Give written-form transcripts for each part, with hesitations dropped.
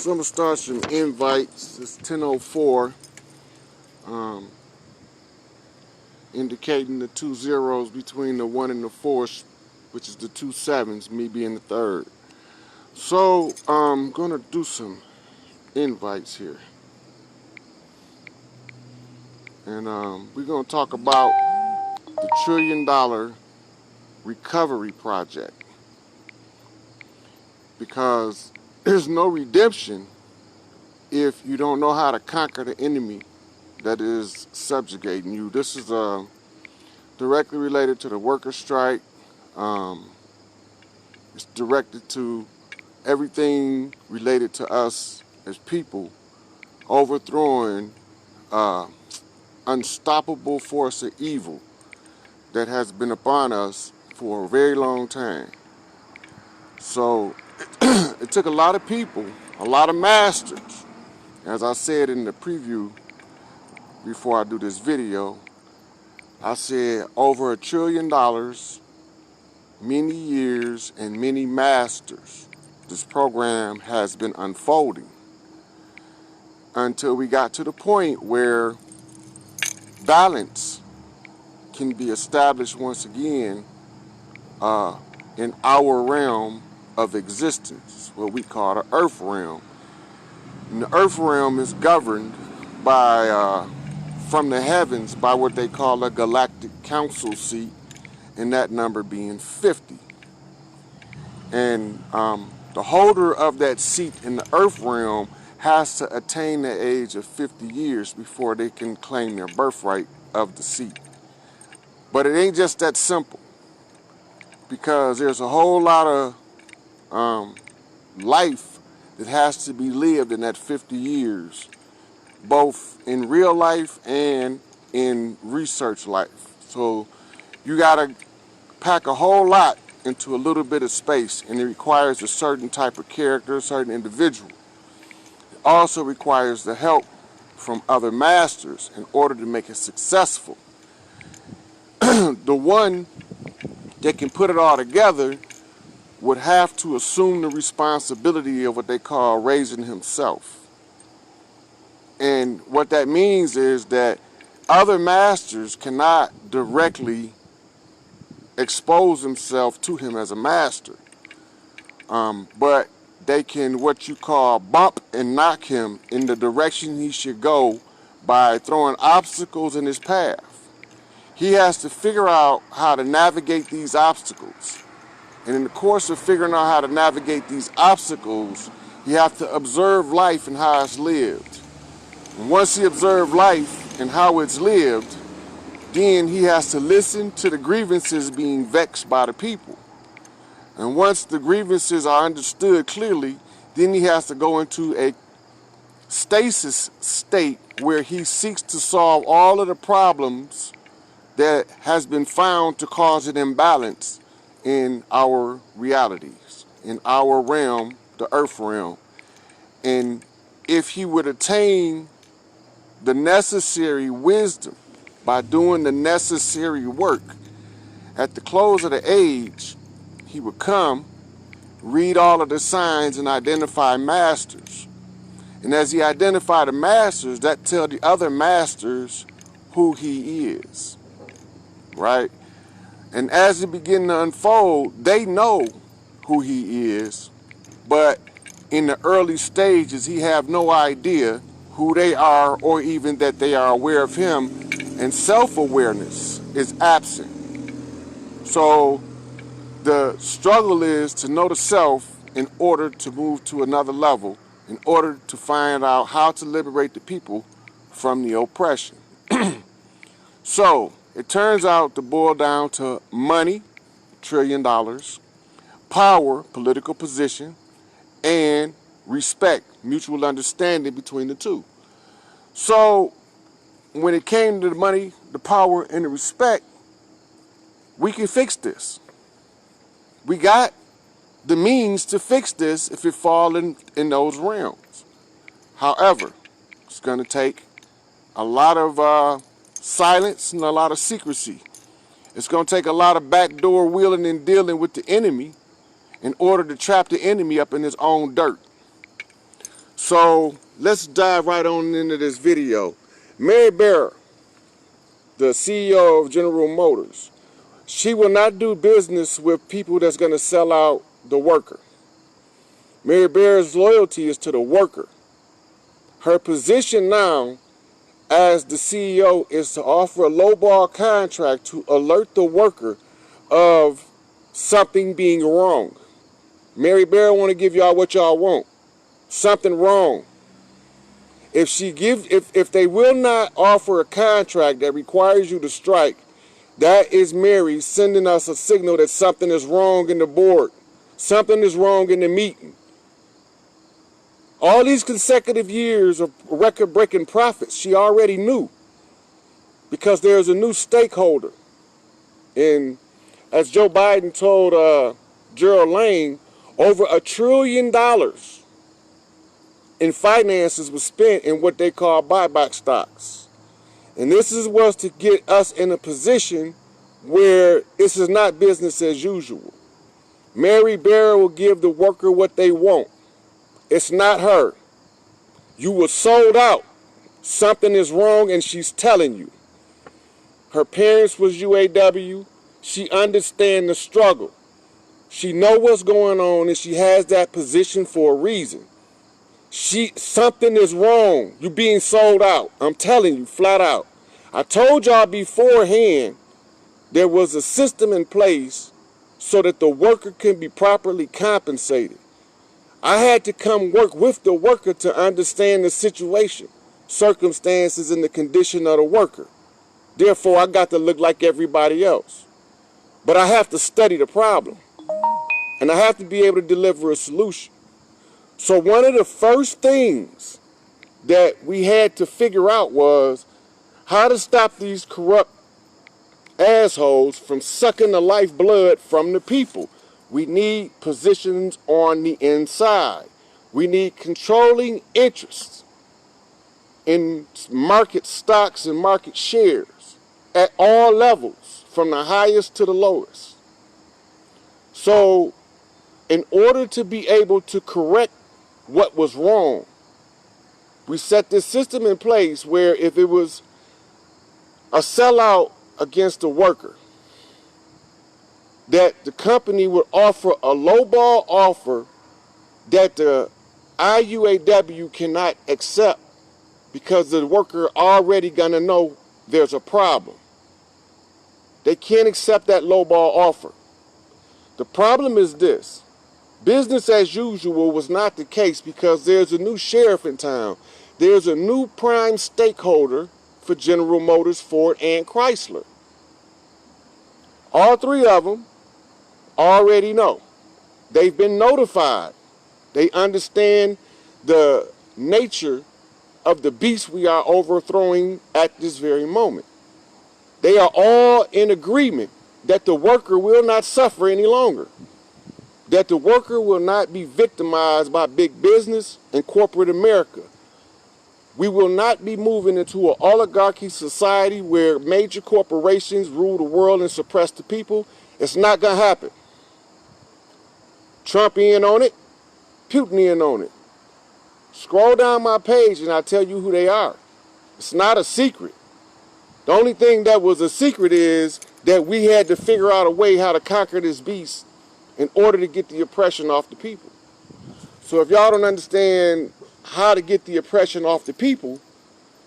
So I'm gonna start some invites. It's 10:04, indicating the 2 zeros between the 1 and the 4, which is the 2 sevens, me being the third. So I'm gonna do some invites here, and we're gonna talk about the $1 trillion recovery project, because there's no redemption if you don't know how to conquer the enemy that is subjugating you. This is directly related to the worker strike. It's directed to everything related to us as people, overthrowing unstoppable force of evil that has been upon us for a very long time. So it took a lot of people, a lot of masters. As I said in the preview before I do this video, I said over $1 trillion, many years, and many masters. This program has been unfolding until we got to the point where balance can be established once again in our realm of existence, what we call the earth realm. And the earth realm is governed by, from the heavens, by what they call a galactic council seat, and that number being 50. And the holder of that seat in the earth realm has to attain the age of 50 years before they can claim their birthright of the seat. But it ain't just that simple, because there's a whole lot of life that has to be lived in that 50 years, both in real life and in research life. So you gotta pack a whole lot into a little bit of space, and it requires a certain type of character, a certain individual. It also requires the help from other masters in order to make it successful. The one that can put it all together would have to assume the responsibility of what they call raising himself. And what that means is that other masters cannot directly expose themselves to him as a master, but they can, what you call, bump and knock him in the direction he should go by throwing obstacles in his path. He has to figure out how to navigate these obstacles. And in the course of figuring out how to navigate these obstacles, you have to observe life and how it's lived. And once he observes life and how it's lived, then he has to listen to the grievances being vexed by the people. And once the grievances are understood clearly, then he has to go into a stasis state where he seeks to solve all of the problems that has been found to cause an imbalance in our realities, in our realm, the earth realm. And if he would attain the necessary wisdom by doing the necessary work, at the close of the age, he would come, read all of the signs, and identify masters. And as he identified the masters, that tells the other masters who he is, right? And as it begins to unfold, they know who he is, but in the early stages, he have no idea who they are or even that they are aware of him, and self-awareness is absent. So the struggle is to know the self in order to move to another level, in order to find out how to liberate the people from the oppression. So it turns out to boil down to money, $1 trillion, power, political position, and respect, mutual understanding between the two. So when it came to the money, the power, and the respect, we can fix this. We got the means to fix this if it falls in those realms. However, it's going to take a lot of silence and a lot of secrecy. It's going to take a lot of backdoor wheeling and dealing with the enemy in order to trap the enemy up in his own dirt. So let's dive right on into this video. Mary Barra, the CEO of General Motors, she will not do business with people that's going to sell out the worker. Mary Barra's loyalty is to the worker. Her position now as the CEO is to offer a lowball contract to alert the worker of something being wrong. Mary Barra want to give y'all what y'all want. Something wrong. If they will not offer a contract that requires you to strike, that is Mary sending us a signal that something is wrong in the board. Something is wrong in the meeting. All these consecutive years of record-breaking profits, she already knew, because there's a new stakeholder. And as Joe Biden told Gerald Lane, over $1 trillion in finances was spent in what they call buyback stocks. And this was to get us in a position where this is not business as usual. Mary Barra will give the worker what they want. It's not her. You were sold out. Something is wrong, and she's telling you. Her parents was UAW. She understands the struggle. She knows what's going on, and she has that position for a reason. Something is wrong. You're being sold out. I'm telling you, flat out. I told y'all beforehand there was a system in place so that the worker can be properly compensated. I had to come work with the worker to understand the situation, circumstances, and the condition of the worker. Therefore, I got to look like everybody else. But I have to study the problem, and I have to be able to deliver a solution. So one of the first things that we had to figure out was how to stop these corrupt assholes from sucking the lifeblood from the people. We need positions on the inside. We need controlling interests in market stocks and market shares at all levels, from the highest to the lowest. So in order to be able to correct what was wrong, we set this system in place where if it was a sellout against a worker, that the company would offer a lowball offer that the IUAW cannot accept, because the worker already gonna know there's a problem. They can't accept that lowball offer. The problem is this: business as usual was not the case, because there's a new sheriff in town. There's a new prime stakeholder for General Motors, Ford, and Chrysler. All three of them already know. They've been notified. They understand the nature of the beast we are overthrowing at this very moment. They are all in agreement that the worker will not suffer any longer, that the worker will not be victimized by big business and corporate America. We will not be moving into an oligarchy society where major corporations rule the world and suppress the people. It's not going to happen. Trump in on it, Putin in on it. Scroll down my page and I'll tell you who they are. It's not a secret. The only thing that was a secret is that we had to figure out a way how to conquer this beast in order to get the oppression off the people. So if y'all don't understand how to get the oppression off the people,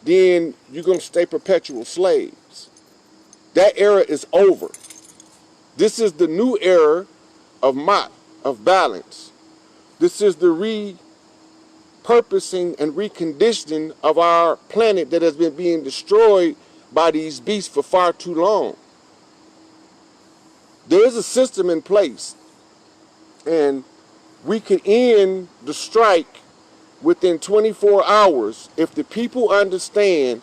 then you're going to stay perpetual slaves. That era is over. This is the new era of Mott, of balance. This is the repurposing and reconditioning of our planet that has been being destroyed by these beasts for far too long. There is a system in place, and we can end the strike within 24 hours if the people understand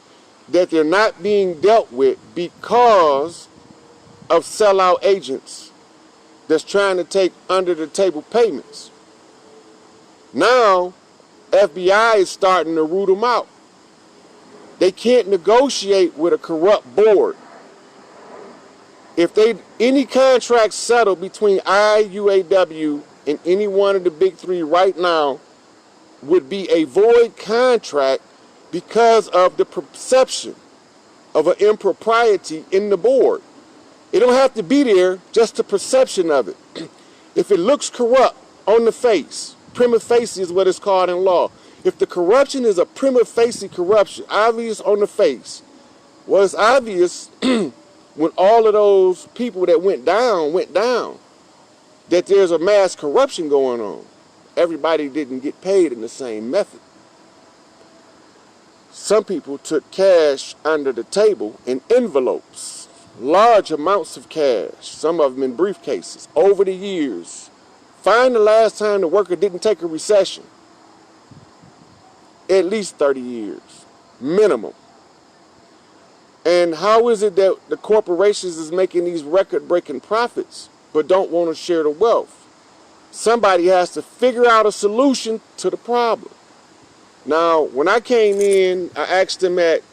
that they're not being dealt with because of sellout agents that's trying to take under the table payments. Now, FBI is starting to root them out. They can't negotiate with a corrupt board. If any contract settled between IUAW and any one of the big three right now, would be a void contract because of the perception of an impropriety in the board. It don't have to be there, just the perception of it. If it looks corrupt on the face, prima facie is what it's called in law. If the corruption is a prima facie corruption, obvious on the face, well, it's obvious when all of those people that went down, that there's a mass corruption going on. Everybody didn't get paid in the same method. Some people took cash under the table in envelopes, large amounts of cash, some of them in briefcases, over the years. Find the last time the worker didn't take a recession. At least 30 years, minimum. And how is it that the corporations is making these record-breaking profits but don't want to share the wealth? Somebody has to figure out a solution to the problem. Now, when I came in, I asked them at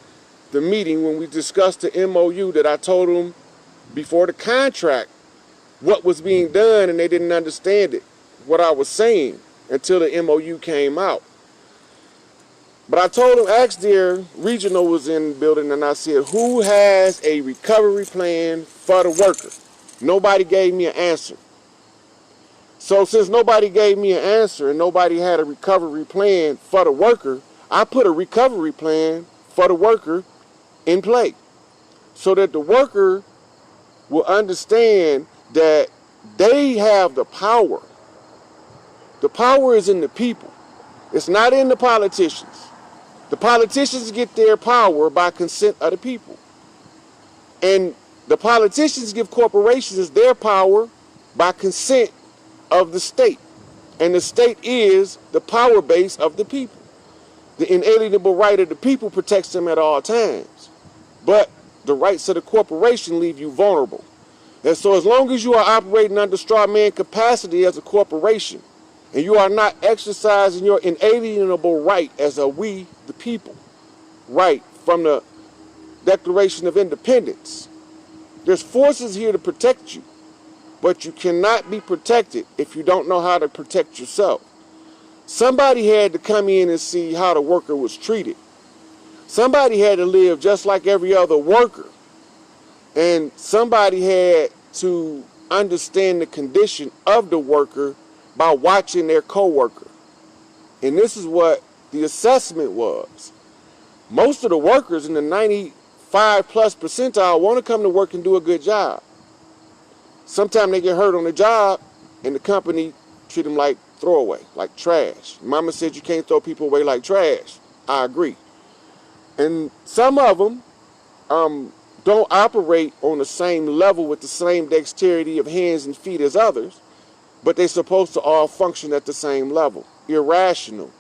the meeting when we discussed the MOU that I told them before the contract what was being done, and they didn't understand it, what I was saying, until the MOU came out. But I told them, asked their regional was in the building, and I said, who has a recovery plan for the worker? Nobody gave me an answer. So since nobody gave me an answer and nobody had a recovery plan for the worker, I put a recovery plan for the worker in play so that the worker will understand that they have the power. The power is in the people. It's not in the politicians. The politicians get their power by consent of the people. And the politicians give corporations their power by consent of the state. And the state is the power base of the people. The inalienable right of the people protects them at all times. But the rights of the corporation leave you vulnerable. And so as long as you are operating under straw man capacity as a corporation, and you are not exercising your inalienable right as a we, the people, right from the Declaration of Independence, there's forces here to protect you. But you cannot be protected if you don't know how to protect yourself. Somebody had to come in and see how the worker was treated. Somebody had to live just like every other worker. And somebody had to understand the condition of the worker by watching their co-worker. And this is what the assessment was. Most of the workers in the 95+ percentile want to come to work and do a good job. Sometimes they get hurt on the job and the company treat them like throwaway, like trash. Mama said you can't throw people away like trash. I agree. And some of them don't operate on the same level with the same dexterity of hands and feet as others, but they're supposed to all function at the same level. Irrational.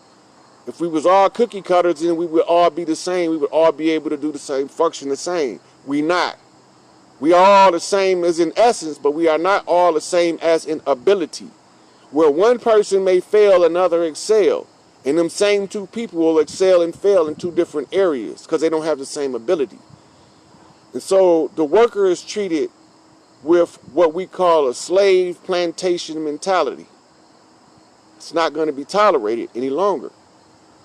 If we was all cookie cutters, then we would all be the same. We would all be able to do the same, function the same. We not. We are all the same as in essence, but we are not all the same as in ability. Where one person may fail, another excel. And them same two people will excel and fail in two different areas because they don't have the same ability. And so the worker is treated with what we call a slave plantation mentality. It's not going to be tolerated any longer.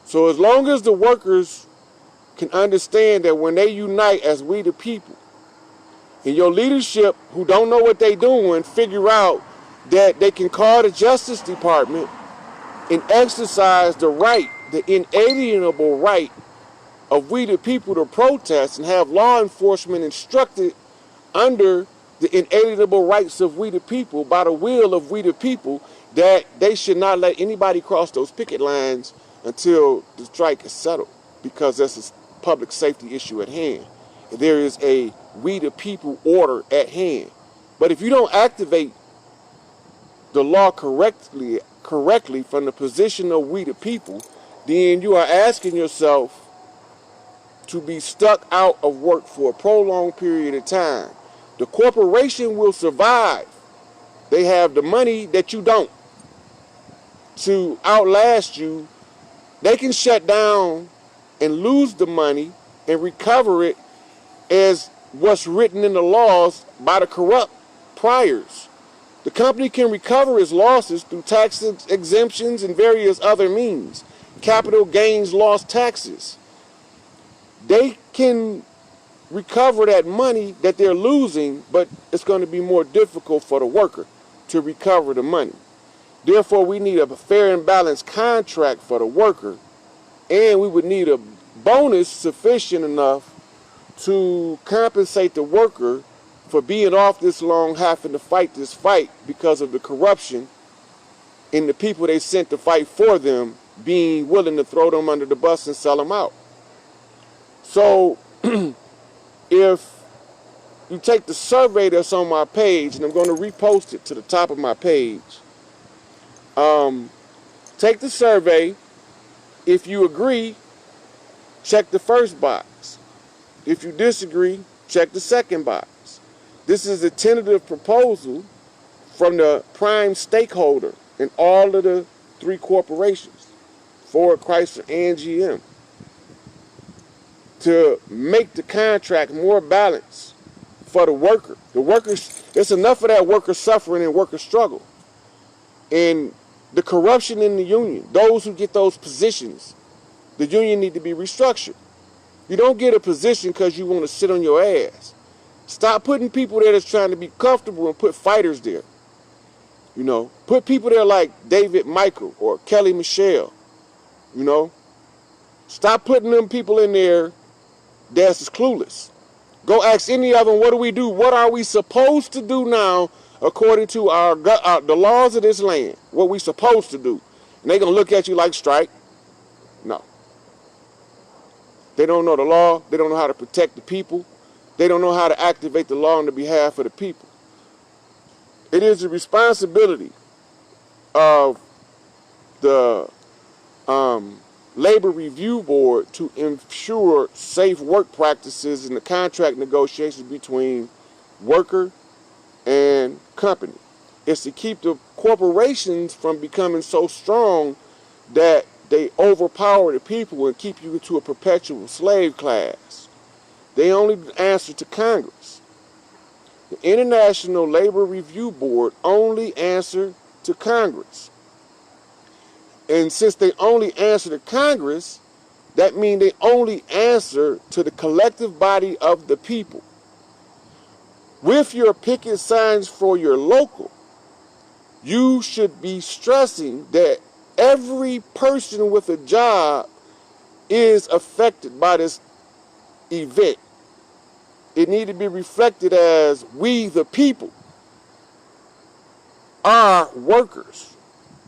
So as long as the workers can understand that when they unite as we the people, and your leadership who don't know what they're doing figure out that they can call the Justice Department and exercise the right, the inalienable right of we the people to protest and have law enforcement instructed under the inalienable rights of we the people by the will of we the people that they should not let anybody cross those picket lines until the strike is settled, because that's a public safety issue at hand. There is a we the people order at hand. But if you don't activate the law correctly from the position of we the people, then you are asking yourself to be stuck out of work for a prolonged period of time. The corporation will survive. They have the money that you don't to outlast you. They can shut down and lose the money and recover it as what's written in the laws by the corrupt priors. The company can recover its losses through tax exemptions and various other means. capital gains loss taxes. They can recover that money that they're losing, but it's going to be more difficult for the worker to recover the money. Therefore, we need a fair and balanced contract for the worker, and we would need a bonus sufficient enough to compensate the worker for being off this long, having to fight this fight because of the corruption and the people they sent to fight for them being willing to throw them under the bus and sell them out. So if you take the survey that's on my page, and I'm going to repost it to the top of my page, take the survey. If you agree, check the first box. If you disagree, check the second box. This is a tentative proposal from the prime stakeholder in all of the three corporations, Ford, Chrysler, and GM, to make the contract more balanced for the worker. The workers, it's enough of that worker suffering and worker struggle. And the corruption in the union, those who get those positions, the union need to be restructured. You don't get a position because you want to sit on your ass. Stop putting people there that's trying to be comfortable and put fighters there. You know, put people there like David Michael or Kelly Michelle. You know, stop putting them people in there that's clueless. Go ask any of them, what do we do? What are we supposed to do now according to the laws of this land? What we supposed to do? And they're going to look at you like strike. No. They don't know the law. They don't know how to protect the people. They don't know how to activate the law on the behalf of the people. It is the responsibility of the Labor Review Board to ensure safe work practices in the contract negotiations between worker and company. It's to keep the corporations from becoming so strong that they overpower the people and keep you into a perpetual slave class. They only answer to Congress. The International Labor Review Board only answer to Congress. And since they only answer to Congress, that means they only answer to the collective body of the people. With your picket signs for your local, you should be stressing that every person with a job is affected by this event. It needs to be reflected as we, the people, are workers.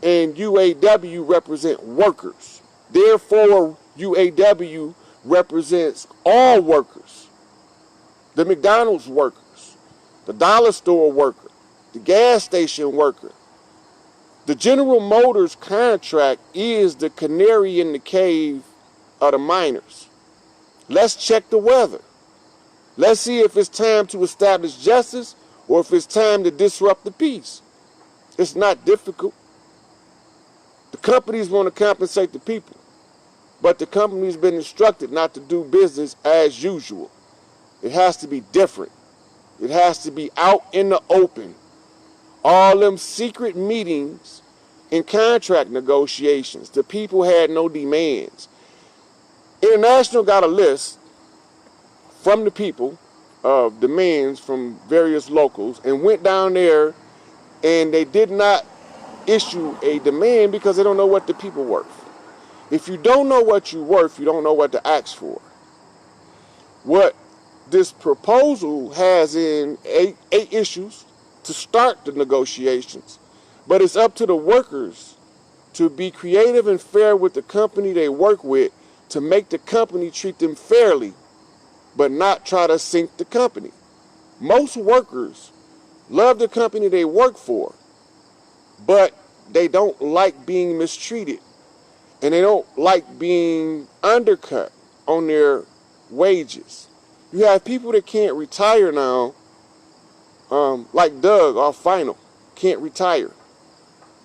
And UAW represent workers. Therefore, UAW represents all workers. The McDonald's workers, the dollar store worker, the gas station worker. The General Motors contract is the canary in the cave of the miners. Let's check the weather. Let's see if it's time to establish justice or if it's time to disrupt the peace. It's not difficult. The companies want to compensate the people, but the company's been instructed not to do business as usual. It has to be different. It has to be out in the open. All them secret meetings and contract negotiations, the people had no demands. International got a list from the people of demands from various locals and went down there, and they did not issue a demand because they don't know what the people worth. If you don't know what you're worth, you don't know what to ask for. What this proposal has in eight issues to start the negotiations, but it's up to the workers to be creative and fair with the company they work with to make the company treat them fairly, but not try to sink the company. Most workers love the company they work for, but they don't like being mistreated, and they don't like being undercut on their wages. You have people that can't retire now, like Doug, our final, can't retire.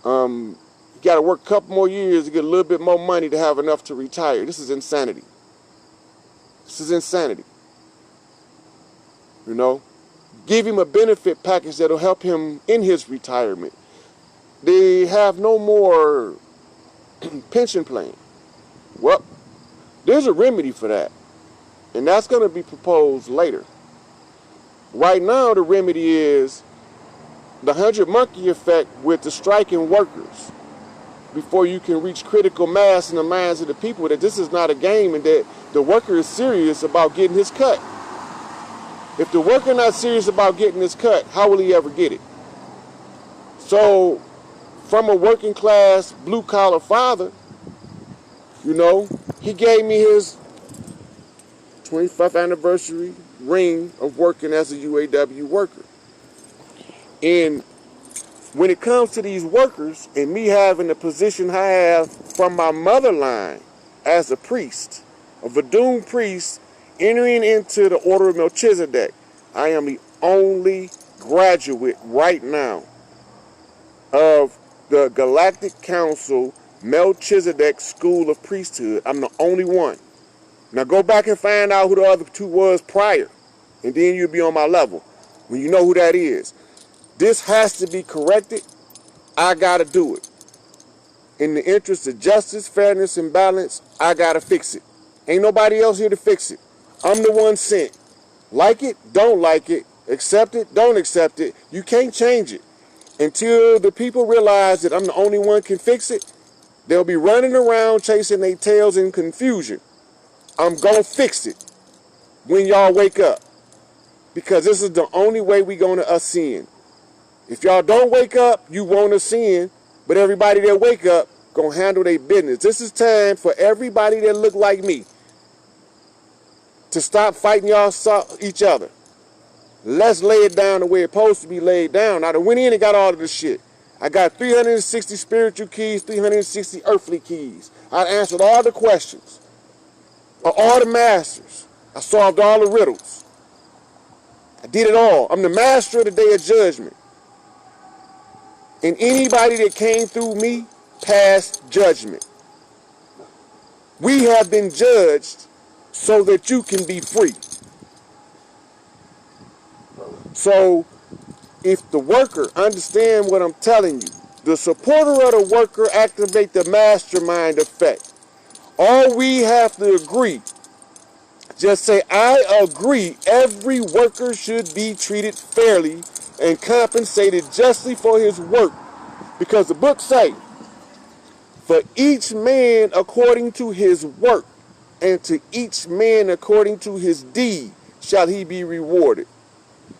You got to work a couple more years to get a little bit more money to have enough to retire. This is insanity. This is insanity. You know, give him a benefit package that'll help him in his retirement. They have no more pension plan. Well, there's a remedy for that, and that's going to be proposed later. Right now, the remedy is the 100-monkey effect with the striking workers before you can reach critical mass in the minds of the people that this is not a game and that the worker is serious about getting his cut. If the worker not serious about getting his cut, how will he ever get it? So, from a working class, blue collar father, you know, he gave me his 25th anniversary ring of working as a UAW worker. And when it comes to these workers and me having the position I have from my mother line as a priest, a Vadum priest entering into the Order of Melchizedek, I am the only graduate right now of the Galactic Council Melchizedek School of Priesthood. I'm the only one. Now go back and find out who the other two was prior, and then you'll be on my level when you know who that is. This has to be corrected. I gotta do it. In the interest of justice, fairness, and balance, I gotta fix it. Ain't nobody else here to fix it. I'm the one sent. Like it, don't like it. Accept it, don't accept it. You can't change it. Until the people realize that I'm the only one can fix it, they'll be running around chasing their tails in confusion. I'm gonna fix it when y'all wake up. Because this is the only way we gonna ascend. If y'all don't wake up, you won't ascend, but everybody that wake up gonna handle their business. This is time for everybody that look like me to stop fighting y'all each other. Let's lay it down the way it's supposed to be laid down. I done went in and got all of this shit. I got 360 spiritual keys, 360 earthly keys. I answered all the questions of all the masters. I solved all the riddles. I did it all. I'm the master of the day of judgment. And anybody that came through me passed judgment. We have been judged so that you can be free. So if the worker understand what I'm telling you, the supporter of the worker activate the mastermind effect. All we have to agree, just say, I agree every worker should be treated fairly and compensated justly for his work. Because the book say, for each man according to his work, and to each man according to his deed shall he be rewarded.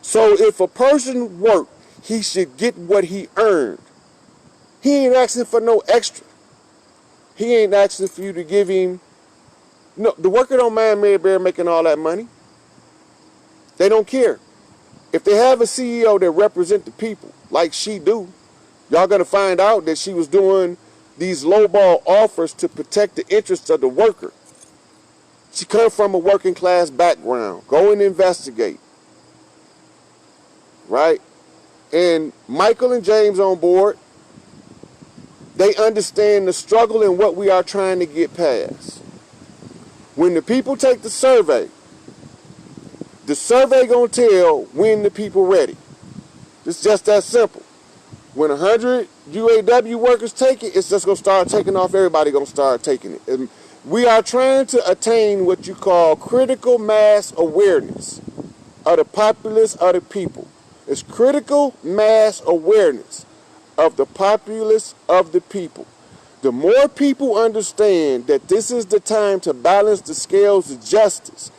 So if a person work, he should get what he earned. He ain't asking for no extra. He ain't asking for you to give him. No, the worker don't mind Mary Bear making all that money. They don't care. If they have a CEO that represent the people, like she do, y'all gonna find out that she was doing these lowball offers to protect the interests of the worker. She come from a working class background. Go and investigate. Right? And Michael and James on board, they understand the struggle and what we are trying to get past. When the people take the survey gonna tell when the people ready. It's just that simple. When 100 UAW workers take it, it's just gonna start taking off. Everybody gonna start taking it. And we are trying to attain what you call critical mass awareness of the populace of the people. It's critical mass awareness of the populace of the people. The more people understand that this is the time to balance the scales of justice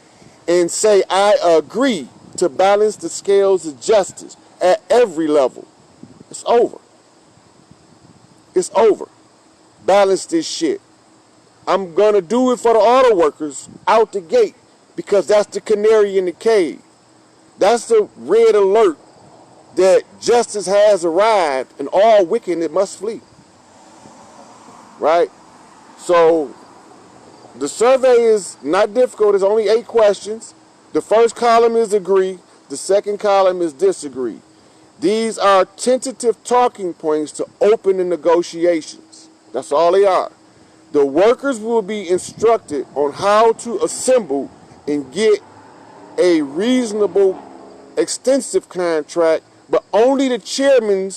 and say, I agree to balance the scales of justice at every level, it's over. It's over. Balance this shit. I'm going to do it for the auto workers out the gate because that's the canary in the cave. That's the red alert that justice has arrived and all wickedness must flee. Right? So the survey is not difficult. It's only 8 questions. The first column is agree. The second column is disagree. These are tentative talking points to open the negotiations. That's all they are. The workers will be instructed on how to assemble and get a reasonable, extensive contract, but only the chairmen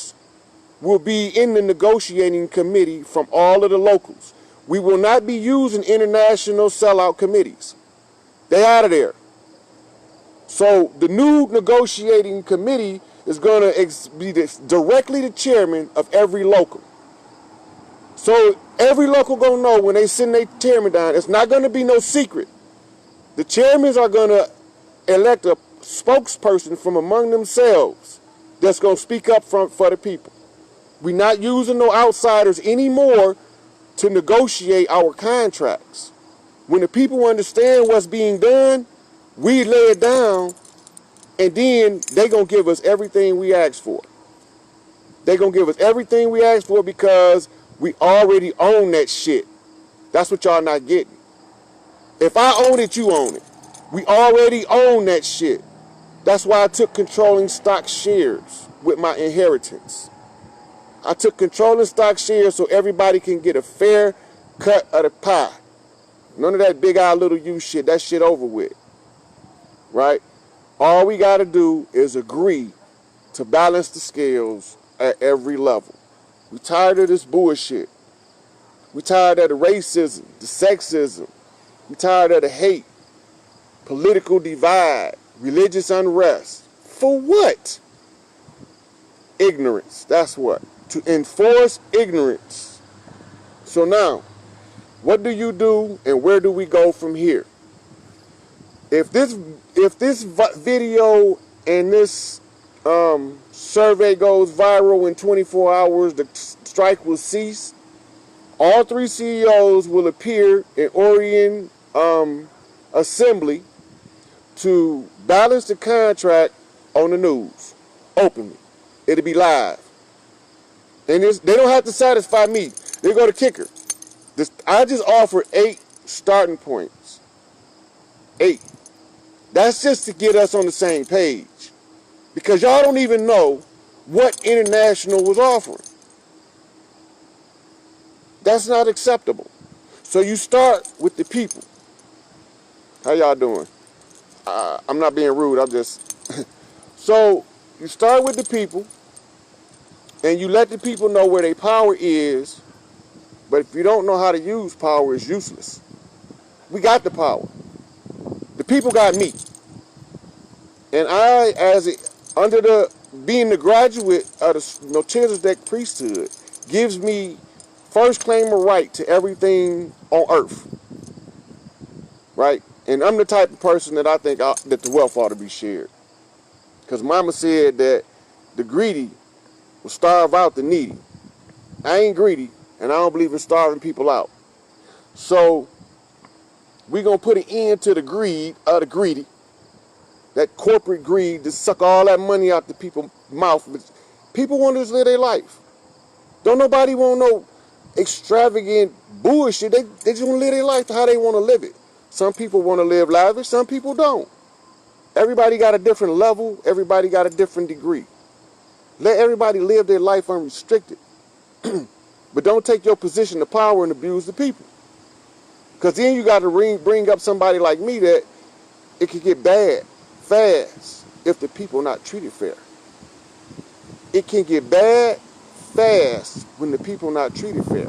will be in the negotiating committee from all of the locals. We will not be using international sellout committees. They out of there. So the new negotiating committee is going to be directly the chairman of every local. So every local going to know when they send their chairman down, it's not going to be no secret. The chairmans are going to elect a spokesperson from among themselves that's going to speak up for the people. We're not using no outsiders anymore to negotiate our contracts. When the people understand what's being done, we lay it down, and then they're going to give us everything we ask for. They're going to give us everything we ask for because we already own that shit. That's what y'all not getting. If I own it, you own it. We already own that shit. That's why I took controlling stock shares with my inheritance. I took controlling stock shares so everybody can get a fair cut of the pie. None of that big eye little you shit. That shit over with. Right? All we got to do is agree to balance the scales at every level. We tired of this bullshit. We tired of the racism, the sexism. We tired of the hate, political divide, religious unrest. For what? Ignorance. That's what. To enforce ignorance. So now, what do you do and where do we go from here? If this video and this survey goes viral in 24 hours, the strike will cease. All 3 CEOs will appear in Orion Assembly to balance the contract on the news openly. It'll be live. And they don't have to satisfy me. They go to kicker. I just offered 8 starting points. 8. That's just to get us on the same page. Because y'all don't even know what International was offering. That's not acceptable. So you start with the people. How y'all doing? I'm not being rude. I'm just... So you start with the people. And you let the people know where their power is. But if you don't know how to use power, it's useless. We got the power. The people got me. And I, being the graduate of the Melchizedek priesthood, gives me first claim of right to everything on earth. Right? And I'm the type of person that I think that the wealth ought to be shared. Because Mama said that the greedy will starve out the needy. I ain't greedy, and I don't believe in starving people out. So we're going to put an end to the greed of the greedy. That corporate greed to suck all that money out the people's mouth. People want to just live their life. Don't nobody want no extravagant bullshit. They just want to live their life how they want to live it. Some people want to live lavish, some people don't. Everybody got a different level. Everybody got a different degree. Let everybody live their life unrestricted. But don't take your position of power and abuse the people. Because then you got to bring up somebody like me that it could get bad fast if the people not treated fair. It can get bad fast when the people not treated fair.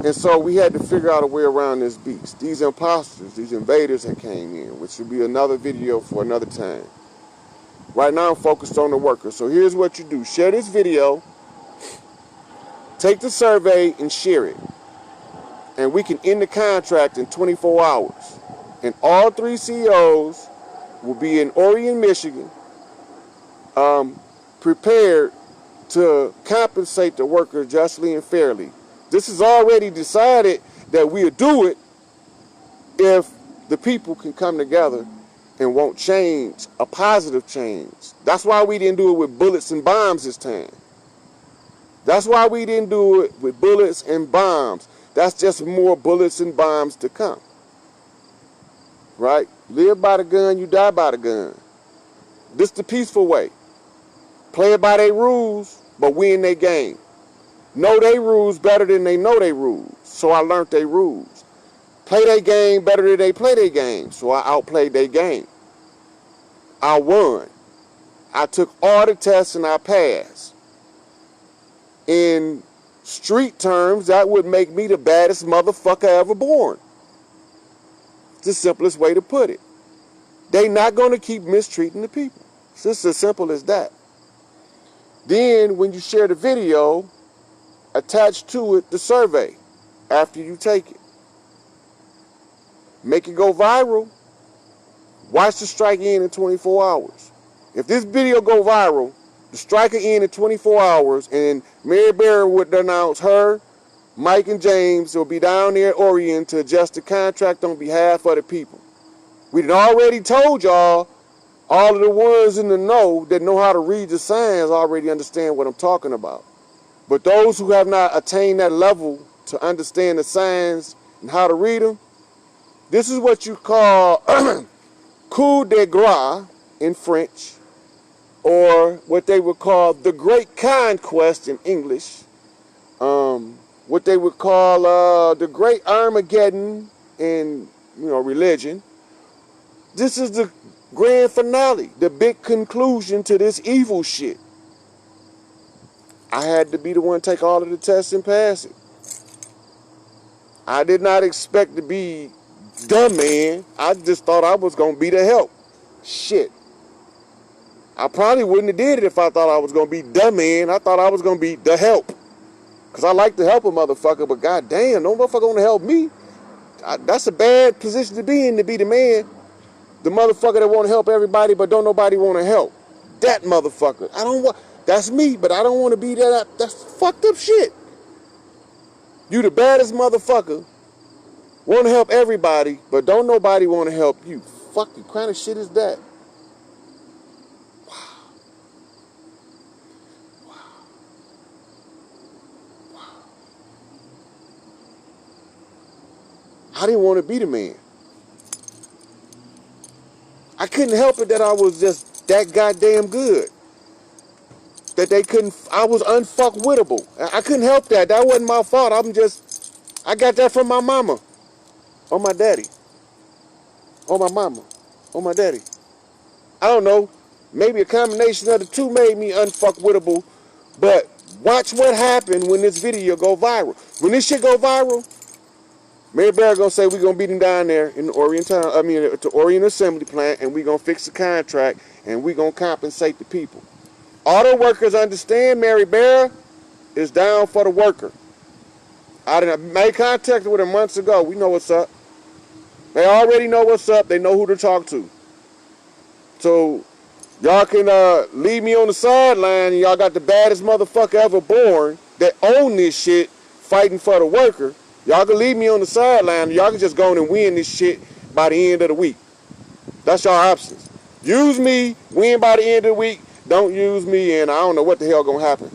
And so we had to figure out a way around this beast. These imposters, these invaders that came in, which will be another video for another time. Right now I'm focused on the workers. So here's what you do. Share this video. Take the survey and share it. And we can end the contract in 24 hours. And all 3 CEOs will be in Orion, Michigan, prepared to compensate the workers justly and fairly. This is already decided that we'll do it if the people can come together and want change, a positive change. That's why we didn't do it with bullets and bombs this time. That's why we didn't do it with bullets and bombs. That's just more bullets and bombs to come. Right? Live by the gun, you die by the gun. This the peaceful way. Play it by their rules, but win their game. Know their rules better than they know their rules. So I learned their rules. Play their game better than they play their game. So I outplayed their game. I won. I took all the tests and I passed. In street terms, that would make me the baddest motherfucker ever born. It's the simplest way to put it. They not going to keep mistreating the people. It's just as simple as that. Then when you share the video, attach to it the survey after you take it. Make it go viral. Watch the strike end in 24 hours. If this video go viral, the strike will end in 24 hours, and Mary Barra would announce her, Mike, and James will be down there at Orient to adjust the contract on behalf of the people. We'd already told y'all, all of the ones in the know that know how to read the signs already understand what I'm talking about. But those who have not attained that level to understand the signs and how to read them, this is what you call coup de grace in French, or what they would call the Great Conquest in English, what they would call the Great Armageddon in religion. This is the grand finale, the big conclusion to this evil shit. I had to be the one to take all of the tests and pass it. I did not expect to be the man. I just thought I was going to be the help. Shit. I probably wouldn't have did it if I thought I was going to be the man. I thought I was going to be the help. Because I like to help a motherfucker, but goddamn, no motherfucker going to help me. That's a bad position to be in, to be the man. The motherfucker that want to help everybody, but don't nobody want to help. That motherfucker. That's me, but I don't want to be that. That's fucked up shit. You the baddest motherfucker. Want to help everybody, but don't nobody want to help you. Fuck, what kind of shit is that? Wow. Wow. Wow. I didn't want to be the man. I couldn't help it that I was just that goddamn good. That they couldn't, I was unfuckwittable. I couldn't help that. That wasn't my fault. I got that from my mama. Or my daddy. Or my mama. Or my daddy. I don't know. Maybe a combination of the two made me unfuckwittable. But watch what happened when this video go viral. When this shit go viral, Mary Barra gonna say we're gonna beat him down there in the to Orient Assembly Plant, and we're gonna fix the contract, and we're gonna compensate the people. Auto workers understand Mary Barra is down for the worker. I made contact with her months ago. We know what's up. They already know what's up. They know who to talk to. So y'all can leave me on the sideline, and y'all got the baddest motherfucker ever born that own this shit fighting for the worker. Y'all can leave me on the sideline. Y'all can just go on and win this shit by the end of the week. That's your options. Use me, win by the end of the week. Don't use me, and I don't know what the hell gonna happen.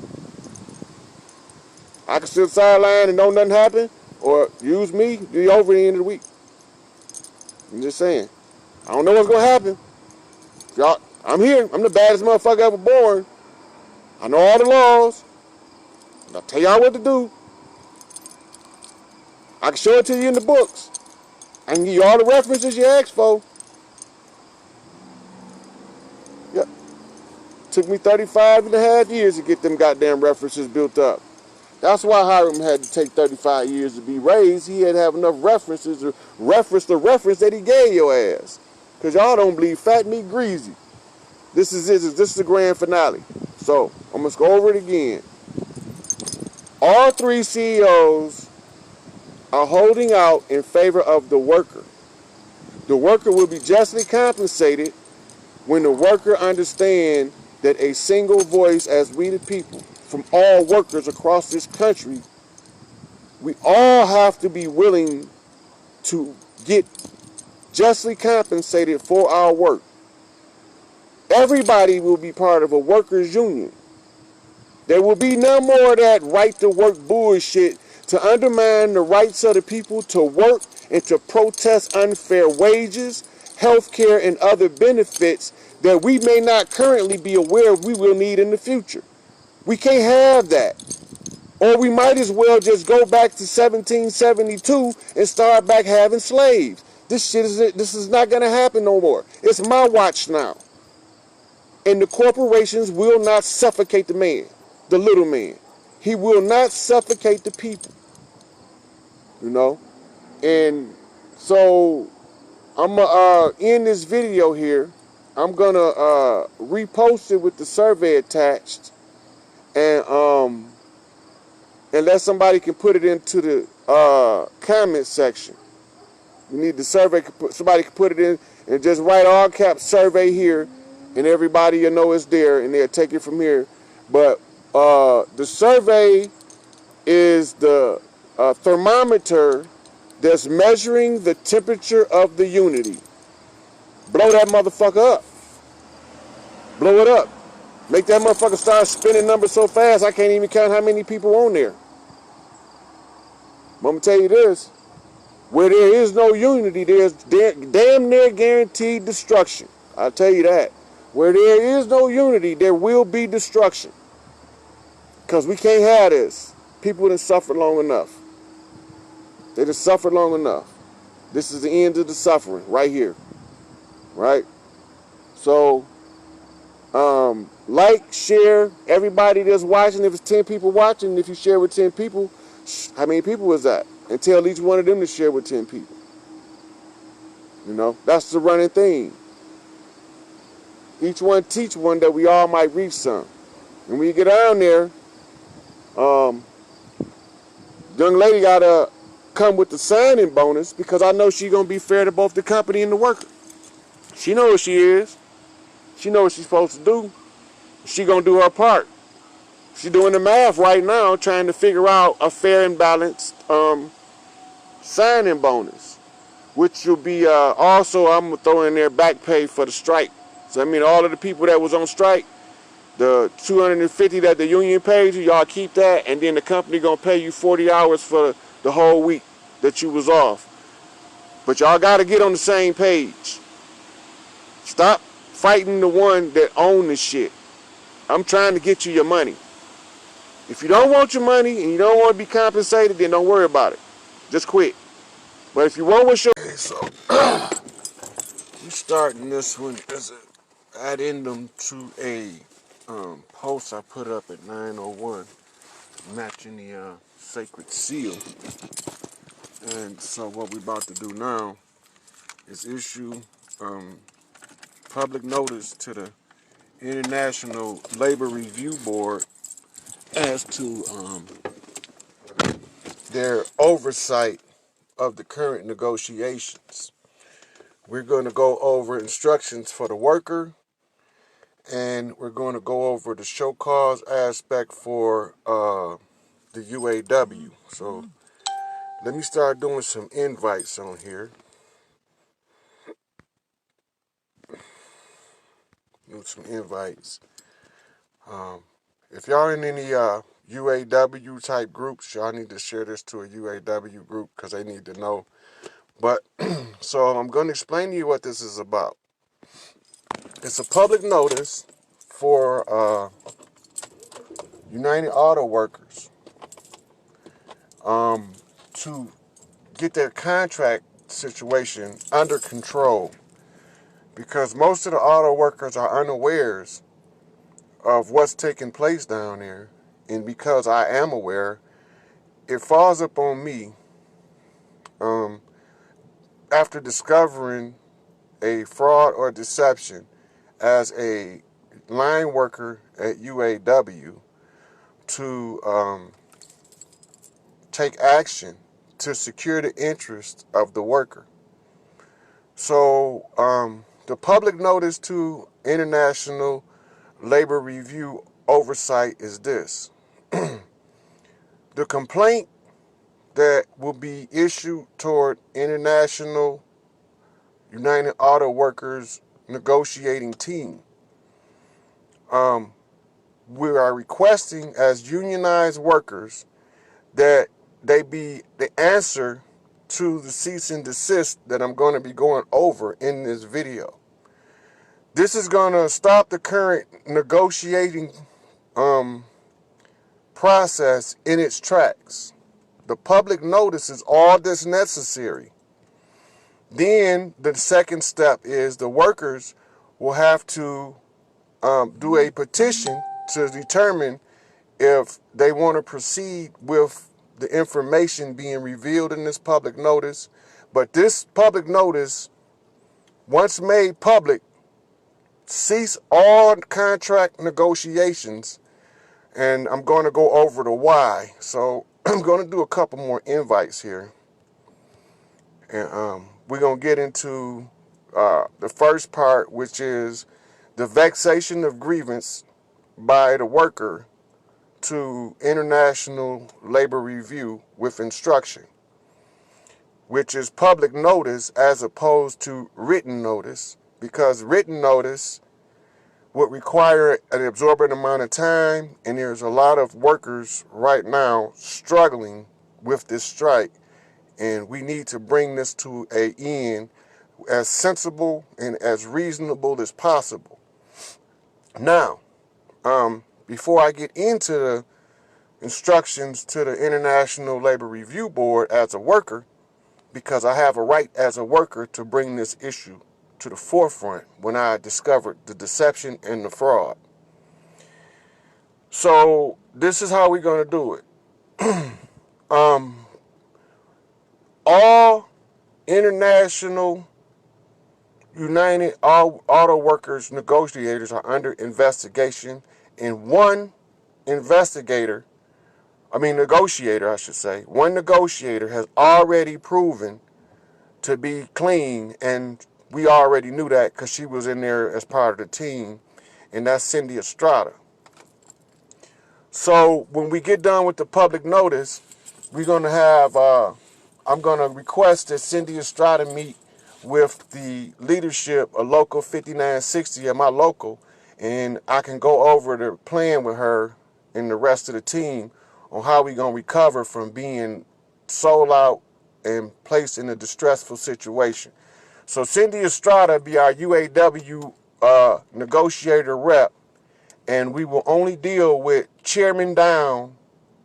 I can sit sideline and know nothing happen, or use me, be over the end of the week. I'm just saying. I don't know what's gonna happen. Y'all, I'm here. I'm the baddest motherfucker ever born. I know all the laws. I'll tell y'all what to do. I can show it to you in the books. I can give you all the references you asked for. Yep. Took me 35 and a half years to get them goddamn references built up. That's why Hiram had to take 35 years to be raised. He had to have enough references to reference the reference that he gave your ass. Because y'all don't believe fat meat greasy. This is the grand finale. So, I'm going to go over it again. All three CEOs are holding out in favor of the worker. The worker will be justly compensated when the worker understands that a single voice, as we the people, from all workers across this country, we all have to be willing to get justly compensated for our work. Everybody will be part of a workers' union. There will be no more of that right to work bullshit to undermine the rights of the people to work and to protest unfair wages, health care, and other benefits that we may not currently be aware we will need in the future. We can't have that. Or we might as well just go back to 1772 and start back having slaves. This is not going to happen no more. It's my watch now. And the corporations will not suffocate the man, the little man. He will not suffocate the people, you know. And so I'm gonna end this video here. I'm gonna repost it with the survey attached, and unless somebody can put it into the comment section. You need the survey. Somebody can put it in and just write all caps survey here, and everybody will know it's there, and they'll take it from here. But the survey is the thermometer that's measuring the temperature of the unity. Blow that motherfucker up. Blow it up. Make that motherfucker start spinning numbers so fast I can't even count how many people on there. But I'm gonna tell you this. Where there is no unity, there's damn near guaranteed destruction. I'll tell you that. Where there is no unity, there will be destruction. Because we can't have this. People done suffered long enough. They done suffered long enough. This is the end of the suffering right here. Right? So, like, share, everybody that's watching. If it's 10 people watching, if you share with 10 people, how many people was that? And tell each one of them to share with 10 people. You know, that's the running thing. Each one teach one that we all might reach some. And when you get down there, young lady gotta come with the signing bonus because I know she's gonna be fair to both the company and the worker. She knows what she is. She knows what she's supposed to do. She gonna do her part. She's doing the math right now, trying to figure out a fair and balanced signing bonus, which will be also, I'm gonna throw in there back pay for the strike. So I mean, all of the people that was on strike, the 250 that the union paid you, y'all keep that, and then the company gonna pay you 40 hours for the whole week that you was off. But y'all gotta get on the same page. Stop fighting the one that own the shit. I'm trying to get you your money. If you don't want your money and you don't want to be compensated, then don't worry about it. Just quit. But if you want what's your... Okay, so we're starting this one as an addendum to a post I put up at 9:01, matching the sacred seal. And so what we're about to do now is issue public notice to the International Labor Review Board as to their oversight of the current negotiations. We're going to go over instructions for the worker, and we're going to go over the show cause aspect for the UAW. So let me start doing some invites on here. Do some invites. If y'all in any UAW type groups, y'all need to share this to a UAW group because they need to know. But so I'm going to explain to you what this is about. It's a public notice for United Auto Workers to get their contract situation under control, because most of the auto workers are unawares of what's taking place down there. And because I am aware, it falls upon me after discovering a fraud or deception as a line worker at UAW to take action to secure the interest of the worker. So the public notice to International Labor Review Oversight is this. The complaint that will be issued toward International United Auto Workers negotiating team. We are requesting as unionized workers that they be the answer to the cease and desist that I'm going to be going over in this video. This is going to stop the current negotiating process in its tracks. The public notice is all that's necessary. Then the second step is the workers will have to do a petition to determine if they want to proceed with the information being revealed in this public notice. But this public notice, once made public, cease all contract negotiations. And I'm going to go over the why. So I'm going to do a couple more invites here. And we're going to get into the first part, which is the vexation of grievance by the worker to international labor review with instruction, which is public notice as opposed to written notice, because written notice would require an absorbent amount of time, and there's a lot of workers right now struggling with this strike, and we need to bring this to an end as sensible and as reasonable as possible. Now, before I get into the instructions to the International Labor Review Board as a worker, because I have a right as a worker to bring this issue to the forefront when I discovered the deception and the fraud. So this is how we're going to do it. All international United Auto Workers negotiators are under investigation, and one negotiator, one negotiator has already proven to be clean, and we already knew that because she was in there as part of the team, and that's Cindy Estrada. So when we get done with the public notice, we're going to have, I'm going to request that Cindy Estrada meet with the leadership of Local 5960 at my local, and I can go over the plan with her and the rest of the team on how we're going to recover from being sold out and placed in a distressful situation. So Cindy Estrada be our UAW negotiator rep, and we will only deal with chairman down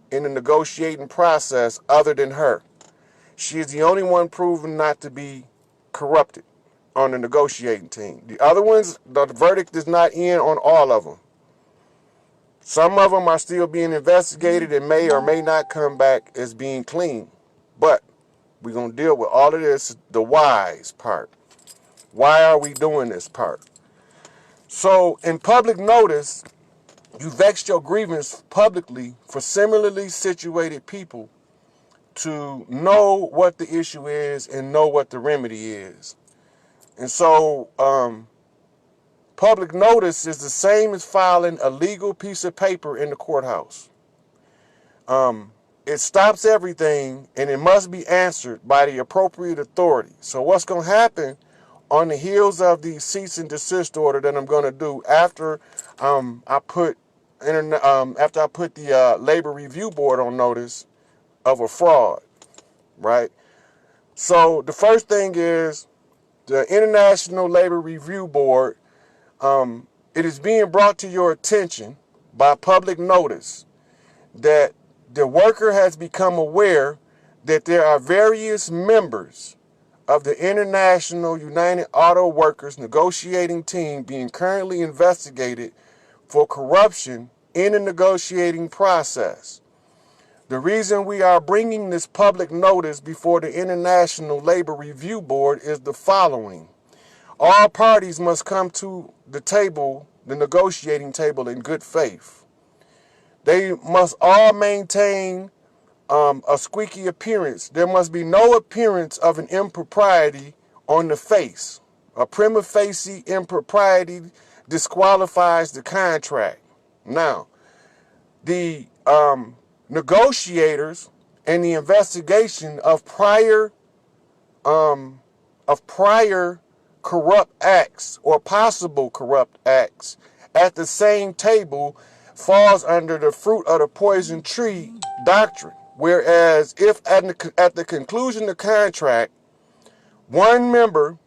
in the negotiating process other than her. She is the only one proven not to be corrupted on the negotiating team. The other ones, the verdict is not in on all of them. Some of them are still being investigated and may or may not come back as being clean. But we're going to deal with all of this, the whys part. Why are we doing this part? So in public notice, you vexed your grievance publicly for similarly situated people to know what the issue is and know what the remedy is. And so public notice is the same as filing a legal piece of paper in the courthouse. It stops everything, and it must be answered by the appropriate authority. So what's going to happen on the heels of the cease and desist order that I'm going to do after I put the Labor Review Board on notice of a fraud, right? So the first thing is the International Labor Review Board. It is being brought to your attention by public notice that the worker has become aware that there are various members of the International United Auto Workers negotiating team being currently investigated for corruption in the negotiating process. The reason we are bringing this public notice before the International Labor Review Board is the following. All parties must come to the table, the negotiating table, in good faith. They must all maintain a squeaky appearance. There must be no appearance of an impropriety on the face. A prima facie impropriety disqualifies the contract. Now, the negotiators and the investigation of prior corrupt acts or possible corrupt acts at the same table falls under the fruit of the poison tree doctrine. Whereas if at the conclusion of the contract, one member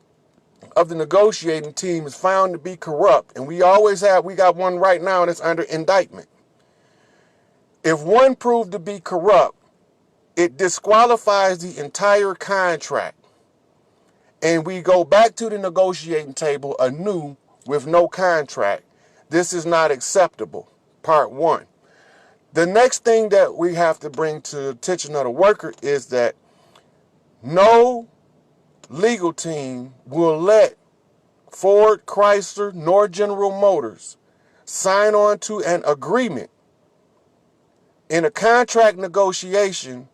of the negotiating team is found to be corrupt, and we got one right now that's under indictment. If one proved to be corrupt, it disqualifies the entire contract. And we go back to the negotiating table anew with no contract. This is not acceptable. Part one. The next thing that we have to bring to the attention of the worker is that no legal team will let Ford, Chrysler, nor General Motors sign on to an agreement in a contract negotiation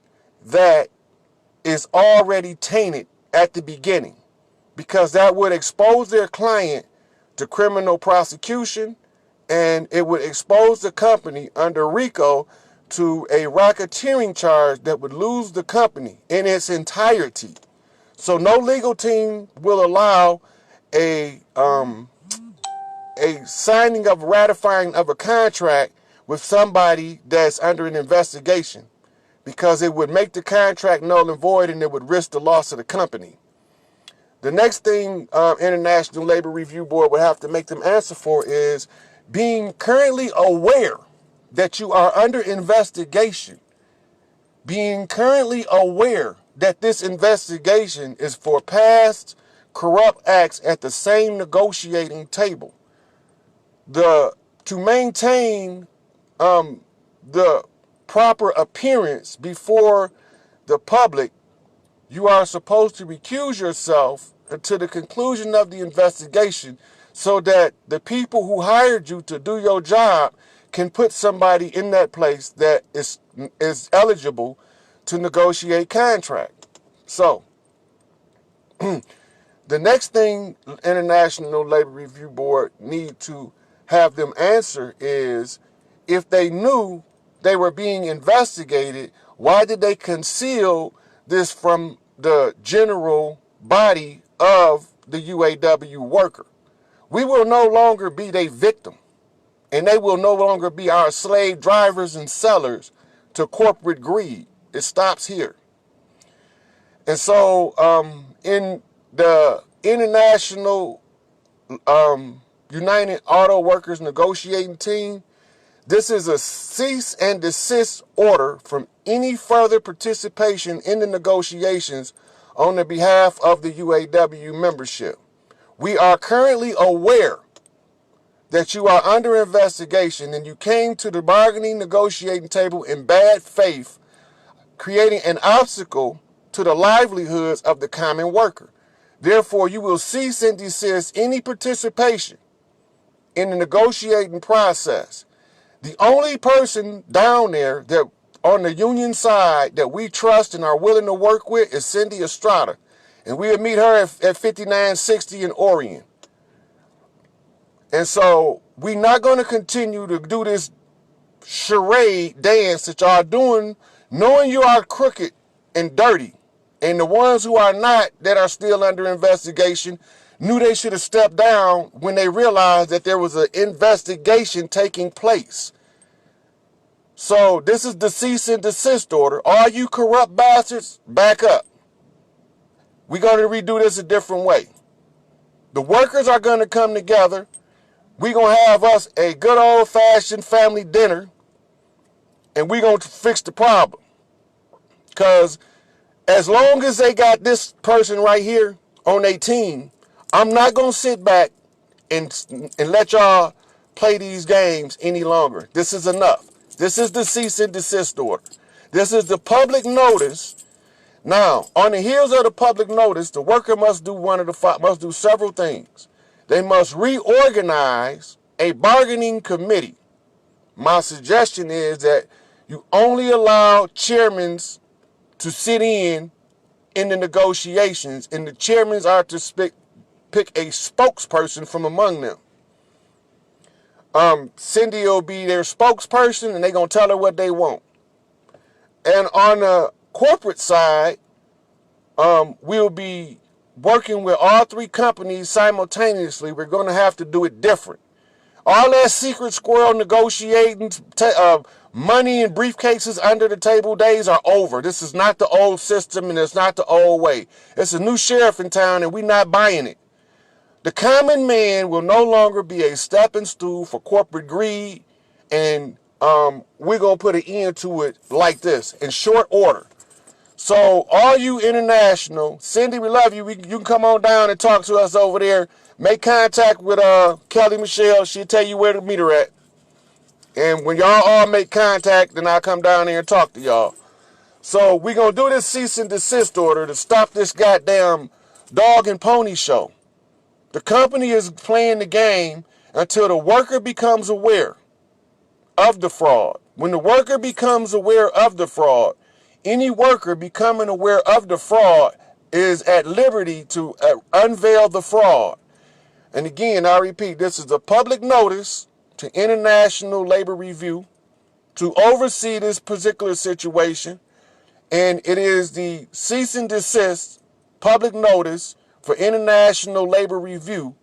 that is already tainted at the beginning, because that would expose their client to criminal prosecution, and it would expose the company under RICO to a racketeering charge that would lose the company in its entirety. So no legal team will allow a signing of ratifying of a contract with somebody that's under an investigation, because it would make the contract null and void, and it would risk the loss of the company. The next thing International Labor Review Board would have to make them answer for is being currently aware that you are under investigation, being currently aware that this investigation is for past corrupt acts at the same negotiating table. To maintain the proper appearance before the public, you are supposed to recuse yourself until the conclusion of the investigation, so that the people who hired you to do your job can put somebody in that place that is eligible to negotiate contract. So the next thing International Labor Review Board need to have them answer is, if they knew they were being investigated, why did they conceal this from the general body of the UAW worker? We will no longer be their victim, and they will no longer be our slave drivers and sellers to corporate greed. It stops here. And so in the International United Auto Workers Negotiating Team, this is a cease and desist order from any further participation in the negotiations on the behalf of the UAW membership. We are currently aware that you are under investigation and you came to the bargaining negotiating table in bad faith, creating an obstacle to the livelihoods of the common worker. Therefore, you will cease and desist any participation in the negotiating process. The only person down there that on the union side that we trust and are willing to work with is Cindy Estrada. And we'll meet her at 5960 in Orion. And so we're not going to continue to do this charade dance that y'all doing, knowing you are crooked and dirty. And the ones who are not, that are still under investigation, knew they should have stepped down when they realized that there was an investigation taking place. So this is the cease and desist order. All you corrupt bastards, back up. We're going to redo this a different way. The workers are going to come together. We're going to have us a good old-fashioned family dinner, and we're going to fix the problem. Because as long as they got this person right here on their team, I'm not going to sit back and let y'all play these games any longer. This is enough. This is the cease and desist order. This is the public notice. Now, on the heels of the public notice, the worker must do several things. They must reorganize a bargaining committee. My suggestion is that you only allow chairmen to sit in the negotiations, and the chairmen are to pick a spokesperson from among them. Cindy will be their spokesperson, and they're going to tell her what they want. And on the corporate side, we'll be working with all three companies simultaneously. We're going to have to do it different. All that secret squirrel negotiating, money and briefcases under the table days are over. This is not the old system, and it's not the old way. It's a new sheriff in town, and we're not buying it. The common man will no longer be a stepping stool for corporate greed, and we're going to put an end to it like this, in short order. So all you international, Cindy, we love you. You can come on down and talk to us over there. Make contact with Kelly Michelle. She'll tell you where to meet her at. And when y'all all make contact, then I'll come down there and talk to y'all. So we gonna do this cease and desist order to stop this goddamn dog and pony show. The company is playing the game until the worker becomes aware of the fraud. When the worker becomes aware of the fraud, any worker becoming aware of the fraud is at liberty to unveil the fraud. And again, I repeat, this is a public notice to International Labor Review to oversee this particular situation. And it is the cease and desist public notice for International Labor Review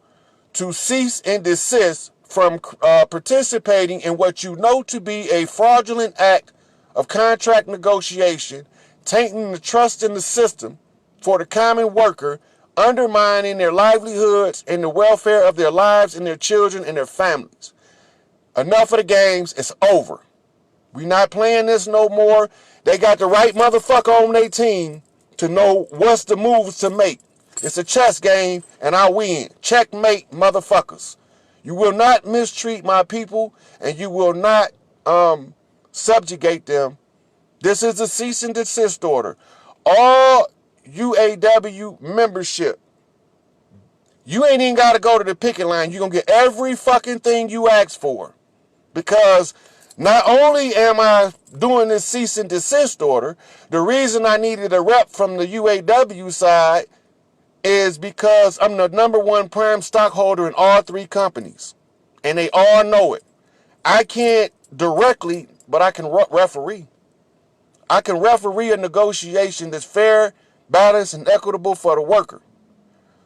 to cease and desist from participating in what you know to be a fraudulent act of contract negotiation, tainting the trust in the system for the common worker, undermining their livelihoods and the welfare of their lives and their children and their families. Enough of the games. It's over. We not playing this no more. They got the right motherfucker on their team to know what's the moves to make. It's a chess game, and I win. Checkmate, motherfuckers. You will not mistreat my people, and you will not subjugate them. This is a cease and desist order. All UAW membership, you ain't even got to go to the picket line. You're going to get every fucking thing you asked for. Because not only am I doing this cease and desist order, the reason I needed a rep from the UAW side is because I'm the #1 prime stockholder in all three companies. And they all know it. I can't directly, but I can referee. I can referee a negotiation that's fair, balanced, and equitable for the worker.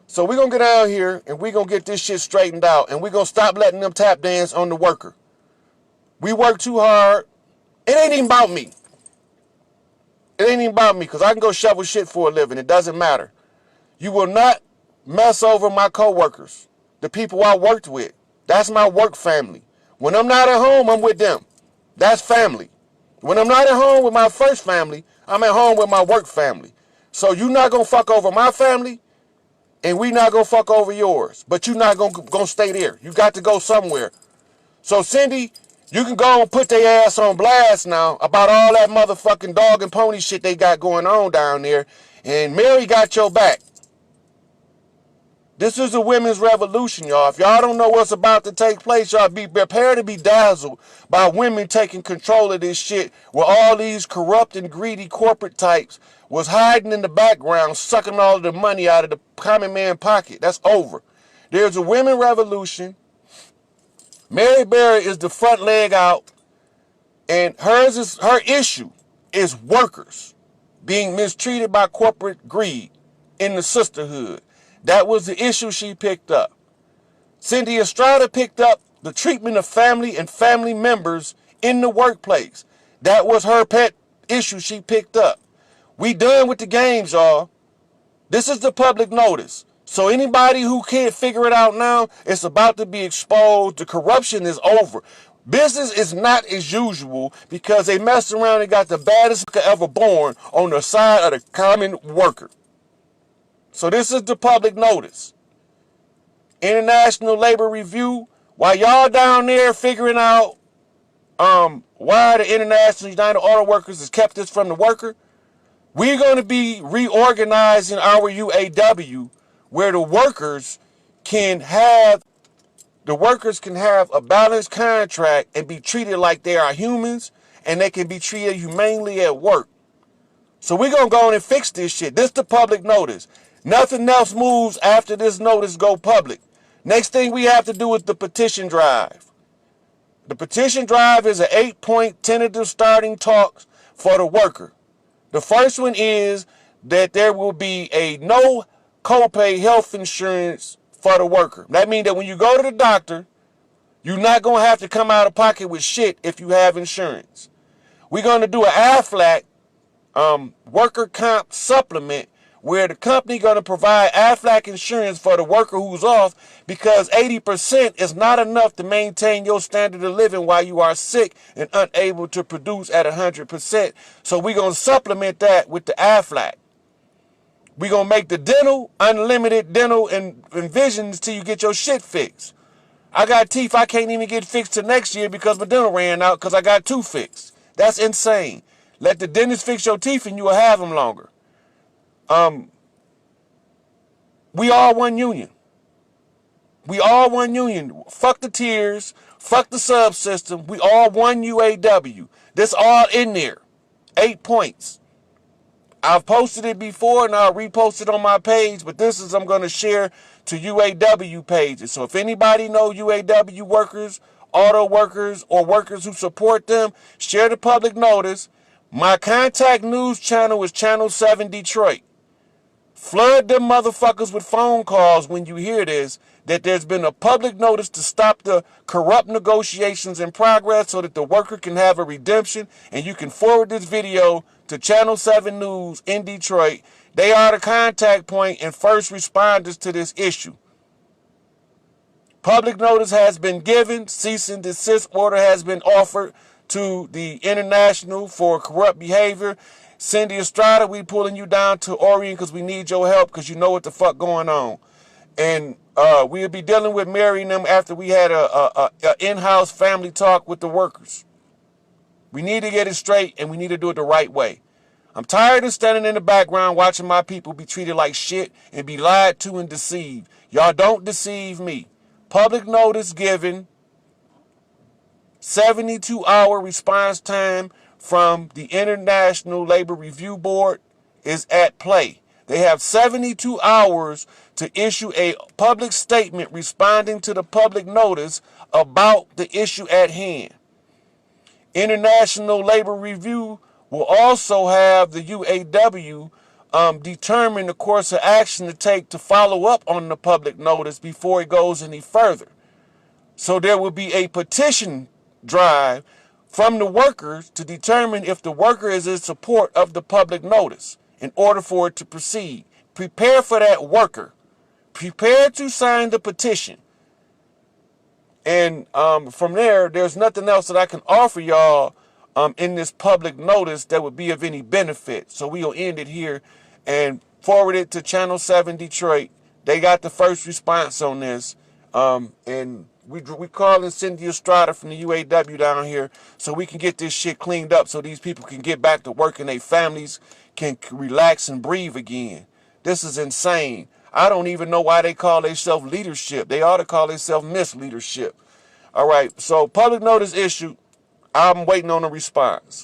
So we're going to get out here and we're going to get this shit straightened out. And we're going to stop letting them tap dance on the worker. We work too hard. It ain't even about me. It ain't even about me because I can go shovel shit for a living. It doesn't matter. You will not mess over my coworkers, the people I worked with. That's my work family. When I'm not at home, I'm with them. That's family. When I'm not at home with my first family, I'm at home with my work family. So you're not going to fuck over my family, and we not going to fuck over yours. But you're not going to stay there. You got to go somewhere. So, Cindy, you can go and put their ass on blast now about all that motherfucking dog and pony shit they got going on down there. And Mary got your back. This is a women's revolution, y'all. If y'all don't know what's about to take place, y'all be prepared to be dazzled by women taking control of this shit where all these corrupt and greedy corporate types was hiding in the background, sucking all of the money out of the common man pocket. That's over. There's a women revolution. Mary Berry is the front leg out, and her issue is workers being mistreated by corporate greed in the sisterhood. That was the issue she picked up. Cindy Estrada picked up the treatment of family and family members in the workplace. That was her pet issue she picked up. We done with the games, y'all. This is the public notice. So anybody who can't figure it out now, it's about to be exposed. The corruption is over. Business is not as usual because they messed around and got the baddest ever born on the side of the common worker. So this is the public notice. International Labor Review, while y'all down there figuring out why the International United Auto Workers has kept this from the worker, we're going to be reorganizing our UAW where the workers can have a balanced contract and be treated like they are humans, and they can be treated humanely at work. So we're going to go in and fix this shit. This is the public notice. Nothing else moves after this notice go public. Next thing we have to do is the petition drive. The petition drive is an 8-point tentative starting talks for the worker. The first one is that there will be a no copay health insurance for the worker. That means that when you go to the doctor, you're not going to have to come out of pocket with shit if you have insurance. We're going to do an AFLAC worker comp supplement where the company going to provide AFLAC insurance for the worker who's off because 80% is not enough to maintain your standard of living while you are sick and unable to produce at 100%. So we're going to supplement that with the AFLAC. We're going to make the dental unlimited dental and vision until you get your shit fixed. I got teeth I can't even get fixed till next year because my dental ran out because I got two fixed. That's insane. Let the dentist fix your teeth and you will have them longer. We all one union. We all one union. Fuck the tiers. Fuck the subsystem. We all one UAW. This all in there. 8 points. I've posted it before and I'll repost it on my page, but this is I'm going to share to UAW pages. So if anybody know UAW workers, auto workers, or workers who support them, share the public notice. My contact news channel is Channel 7 Detroit. Flood them motherfuckers with phone calls when you hear this, that there's been a public notice to stop the corrupt negotiations in progress so that the worker can have a redemption, and you can forward this video to Channel 7 News in Detroit. They are the contact point and first responders to this issue. Public notice has been given. Cease and desist order has been offered to the International for Corrupt Behavior. Cindy Estrada, we pulling you down to Orion because we need your help because you know what the fuck going on. And we'll be dealing with Mary and them after we had a in-house family talk with the workers. We need to get it straight and we need to do it the right way. I'm tired of standing in the background watching my people be treated like shit and be lied to and deceived. Y'all don't deceive me. Public notice given. 72-hour response time from the International Labor Review Board is at play. They have 72 hours to issue a public statement responding to the public notice about the issue at hand. International Labor Review will also have the UAW determine the course of action to take to follow up on the public notice before it goes any further. So there will be a petition drive from the workers to determine if the worker is in support of the public notice in order for it to proceed. Prepare for that worker. Prepare to sign the petition. And from there, there's nothing else that I can offer y'all in this public notice that would be of any benefit. So we'll end it here and forward it to Channel 7 Detroit. They got the first response on this. And we calling Cindy Estrada from the UAW down here so we can get this shit cleaned up so these people can get back to work and their families can relax and breathe again. This is insane. I don't even know why they call themselves leadership. They ought to call themselves misleadership. All right, so public notice issued. I'm waiting on a response.